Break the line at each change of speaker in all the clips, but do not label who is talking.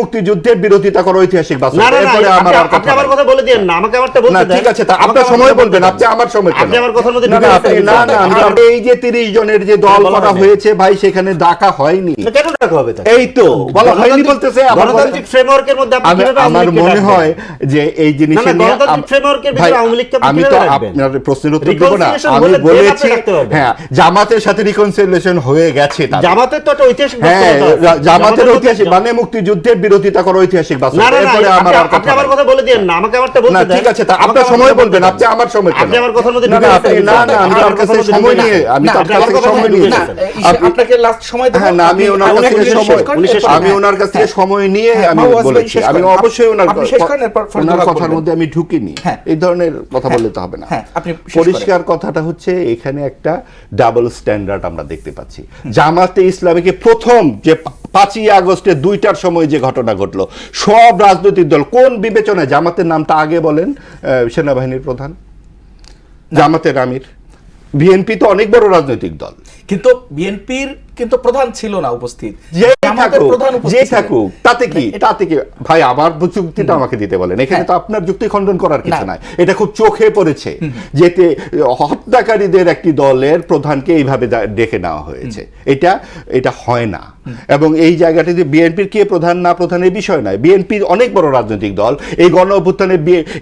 মুক্তিযুদ্ধের বিরোধিতা করা ঐতিহাসিক বাস্তবতা। এরপরে
আপনি আমার কথা বলে দিয়েন না, আমাকে আমারটা বলতে দেন।
ঠিক আছে, তা আপনার সময় বলবেন, আপনি আমার সময় কেন?
আপনি আমার কথার মধ্যে
না এই যে 30 জনের যে দল করা হয়েছে ভাই, সেখানে ডাকা হয়নি।
কেন ডাকা হবে?
এই তো বলা হয়নি বলতেছে।
গণতান্ত্রিক ফ্রেমওয়ার্কের মধ্যে আপনি কিভাবে
আমার মনে হয় যে এই জিনিসটা নিয়ে
গণতান্ত্রিক ফ্রেমওয়ার্কের ভিতরে আওয়ামী লীগকে আপনি
আমি তো
কিভাবে রাখবেন?
আপনার প্রশ্নের উত্তর দেব না। আমি বলেছি হ্যাঁ, জামাতের সাথে রিকনসিলিয়েশন হয়ে গেছে।
জামাতের তো একটা ঐতিহাসিক
হ্যাঁ, জামাতের ঐতিহাসিক মানে মুক্তিযুদ্ধের বিরোধিতা করা ঐতিহাসিক বাস্তবতা। এরপরে
আপনি আমার কথা বলে দিয়েন না, আমাকে আমারটা বলতে দেন।
ঠিক আছে, তা আপনার সময় বলবেন, আপনি আমার সময় কেন?
আপনি আমার কথার মধ্যে
আমি আপনার কাছে সময় নিয়ে
আপনাকে লাস্ট সময় দেব।
হ্যাঁ, না আমি ওনার কাছ থেকে সময় নিয়ে আমি বলেছি, আমি অবশ্যই ওনার কথার মধ্যে আমি ঢুকিনি। এই ধরনের কথা বললে তো হবে না। পরিষ্কার কথাটা হচ্ছে এখানে একটা ডাবল স্ট্যান্ডার্ড আমরা দেখতে পাচ্ছি। জামাতে ইসলামীকে প্রথম যে 5ই আগস্টে 2টার সময় যে ঘটনা ঘটলো, সব রাজনৈতিক দল কোন বিবেচনায়, জামাতের নামটা আগে বলেন, সেনাবাহিনীর প্রধান, জামাতের আমির। বিএনপি তো অনেক বড় রাজনৈতিক দল,
কিন্তু বিএনপির কিন্তু প্রধান ছিল না উপস্থিত।
যে থাকুক তাতে কি ভাই, আমার যুক্তিটা আমাকে দিতে বলেন। এখানে তো আপনার যুক্তি খণ্ডন করার কিছু নাই। এটা খুব চোখে পড়েছে যেতে হত্যাকারীদের একটি দলের প্রধানকে এইভাবে ডেকে নেওয়া হয়েছে। এটা হয় না। এবং এই জায়গাটিতে বিএনপির কে প্রধান না প্রধান এই বিষয় নয়। বিএনপি অনেক বড় রাজনৈতিক দল। এই গণ অভ্যুত্থানে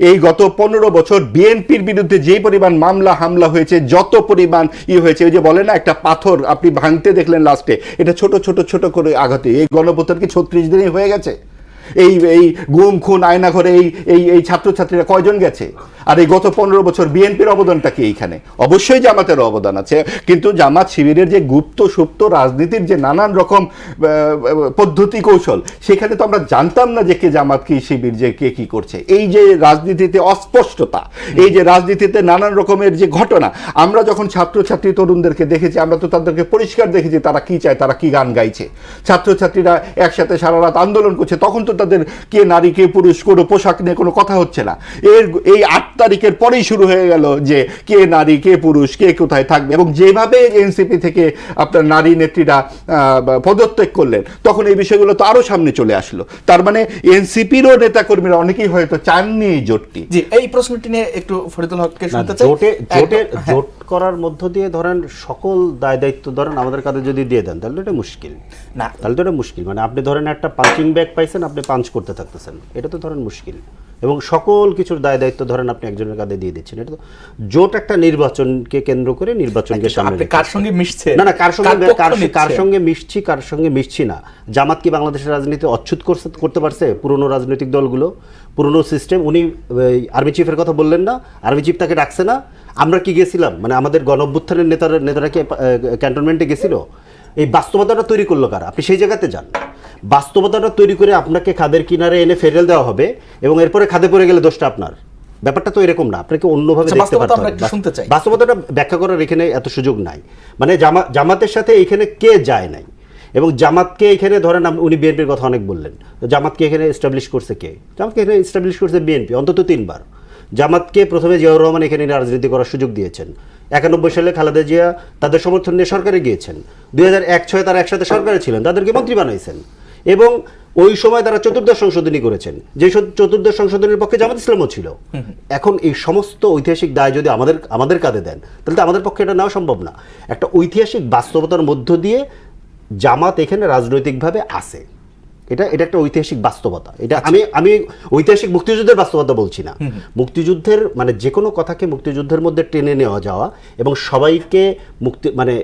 এই গত 15 বছর বিএনপির বিরুদ্ধে যে পরিমাণ মামলা হামলা হয়েছে, যত পরিমাণ হয়েছে, ওই যে বলে না একটা পাথর আপনি ভাঙতে দেখলেন লাস্টে, এটা ছোট ছোট ছোট করে আঘাতে এই গণঅভ্যুত্থান কি 36 দিনে হয়ে গেছে? এই গুম খুন আয়না ঘরে এই ছাত্রছাত্রীরা কয়জন গেছে? আর এই গত 15 বছর বিএনপির অবদানটা কি এইখানে? অবশ্যই জামাতের অবদান আছে, কিন্তু জামাত শিবিরের যে গুপ্ত সুপ্ত রাজনীতির যে নানান রকম পদ্ধতি কৌশল, সেখানে তো আমরা জানতাম না যে কে জামাত কি শিবির, যে কে কি করছে। এই যে রাজনীতিতে অস্পষ্টতা, এই যে রাজনীতিতে নানান রকমের যে ঘটনা, আমরা যখন ছাত্রছাত্রী তরুণদেরকে দেখেছি, আমরা তো তাদেরকে পরিষ্কার দেখেছি তারা কি চায়, তারা কি গান গাইছে। ছাত্রছাত্রীরা একসাথে সারা রাত আন্দোলন করছে, তখন তো তাদের কে নারী কে পুরুষ কোনো পোশাক নিয়ে কোনো কথা হচ্ছে না। এই 8 তারিখের পরেই শুরু হয়ে গেল যে কে নারী কে পুরুষ কে কোথায় থাকবে। এবং যেভাবে এনসিপি থেকে আপনার নারী নেত্রীরা পদত্যাগ করলেন, তখন এই বিষয়গুলো তো আরো সামনে চলে আসলো। তার মানে এনসিপিরও নেতাকর্মীরা অনেকেই হয়তো চাননি এই জোটটি।
জি, এই প্রশ্নটি নিয়ে একটু ফরিদুল হককে শুনতে চাই।
জোট করার মধ্য দিয়ে ধরেন সকল দায় দায়িত্ব ধরেন আমাদের কাছে যদি দিয়ে দেন, তাহলে এটা মুশকিল না। তাহলে তো এটা মুশকিল, মানে আপনি ধরেন একটা পাঞ্চিং ব্যাগ পাইছেন, আপনি পাঞ্চ করতে থাকতেছেন, এটা তো ধরেন মুশকিল। এবং সকল কিছুর দায় দায়িত্ব ধরেন আপনি একজনের কাঁধে দিয়ে দিচ্ছেন। এটা তো জোট একটা নির্বাচনকে কেন্দ্র করে নির্বাচনকে সামনে
কার সঙ্গে মিশছে
না কার সঙ্গে মিশছি কার সঙ্গে মিশছি না। জামাত কি বাংলাদেশের রাজনীতি অচ্ছুত করতে পারছে? পুরনো রাজনৈতিক দলগুলো, পুরনো সিস্টেম। উনি আর্মি চিফের কথা বললেন না, আর্মি চিফ তাকে ডাকছে না। আমরা কি গেছিলাম, মানে আমাদের গণ অভ্যুত্থানের নেতারা কি ক্যান্টনমেন্টে গেছিল? এই বাস্তবতাটা তৈরি করলো কারা? আপনি সেই জায়গাতে যান। বাস্তবতাটা তৈরি করে আপনাকে খাদের কিনারে এনে ফেরেল দেওয়া হবে এবং এরপরে খাদে পড়ে গেলে দোষটা আপনার। ব্যাপারটা তো এরকম না, আপনাকে অন্যভাবে দেখতে পারতে হবে। বাস্তবতাটা ব্যাখ্যা করার এখানে এত সুযোগ নাই। মানে জামাতের সাথে এখানে কে যায় নাই, এবং জামাতকে এখানে ধরেন উনি বিএনপির কথা অনেক বললেন, তো জামাতকে এখানে এস্টাবলিশ করছে কে? জামাতকে এখানে এস্টাবলিশ করছে বিএনপি অন্তত 3 বার। জামাতকে প্রথমে জিয়াউর রহমান এখানে রাজনীতি করার সুযোগ দিয়েছেন। 91 সালে খালেদা জিয়া তাদের সমর্থন নিয়ে সরকারে গিয়েছেন। 2001-06 তারা একসাথে সরকারে ছিলেন, তাদেরকে মন্ত্রী বানাইছেন। এবং ওই সময় তারা 4র্দশ সংশোধনী করেছেন, যে 4র্দশ সংশোধনীর পক্ষে জামাত ইসলামও ছিল। এখন এই সমস্ত ঐতিহাসিক দায় যদি আমাদের কাঁধে দেন, তাহলে তো আমাদের পক্ষে এটা নেওয়া সম্ভব না। একটা ঐতিহাসিক বাস্তবতার মধ্য দিয়ে জামাত এখানে রাজনৈতিকভাবে আসে, এটা একটা ঐতিহাসিক বাস্তবতা। এটা আমি ঐতিহাসিক মুক্তিযুদ্ধের বাস্তবতা বলছি না। মুক্তিযুদ্ধের মানে যে কোনো কথাকে মুক্তিযুদ্ধের মধ্যে টেনে নেওয়া যাওয়া এবং সবাইকে মানে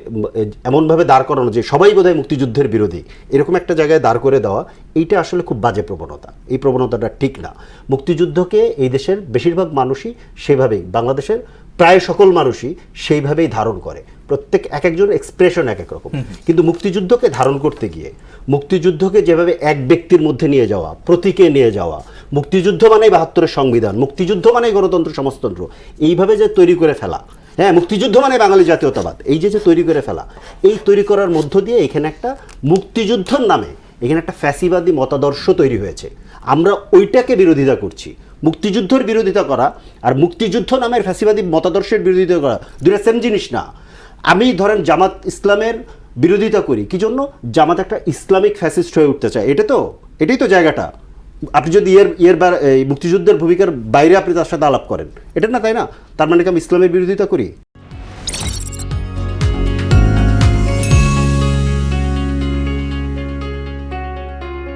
এমনভাবে দাঁড় করানো যে সবাই বোধহয় মুক্তিযুদ্ধের বিরোধী, এরকম একটা জায়গায় দাঁড় করে দেওয়া, এইটা আসলে খুব বাজে প্রবণতা। এই প্রবণতাটা ঠিক না। মুক্তিযুদ্ধকে এই দেশের বেশিরভাগ মানুষই সেভাবেই, বাংলাদেশের প্রায় সকল মানুষই সেইভাবেই ধারণ করে। প্রত্যেক একজন এক্সপ্রেশন এক এক রকম। কিন্তু মুক্তিযুদ্ধকে ধারণ করতে গিয়ে, মুক্তিযুদ্ধকে যেভাবে এক ব্যক্তির মধ্যে নিয়ে যাওয়া, প্রতীকে নিয়ে যাওয়া, মুক্তিযুদ্ধ মানে 72-এর সংবিধান, মুক্তিযুদ্ধ মানে গণতন্ত্র সমাজতন্ত্র, এইভাবে যে তৈরি করে ফেলা, হ্যাঁ মুক্তিযুদ্ধ মানে বাঙালি জাতীয়তাবাদ, এই যে তৈরি করে ফেলা, এই তৈরি করার মধ্য দিয়ে এখানে একটা মুক্তিযুদ্ধের নামে এখানে একটা ফ্যাসিবাদী মতাদর্শ তৈরি হয়েছে। আমরা ওইটাকে বিরোধিতা করছি। মুক্তিযুদ্ধের বিরোধিতা করা আর মুক্তিযুদ্ধ নামের ফ্যাসিবাদী মতাদর্শের বিরোধিতা করা দুটো সেম জিনিস না। আমি ধরেন জামাত ইসলামের বিরোধিতা করি, কি জন্য? জামাত একটা ইসলামিক ফ্যাসিস্ট হয়ে উঠতে চায়, এটা তো এটাই তো জায়গাটা। আপনি যদি এই মুক্তিযুদ্ধের ভূমিকার বাইরে আপনি তার সাথে আলাপ করেন, এটা না, তাই না? তার মানে কি আমি ইসলামের বিরোধিতা করি?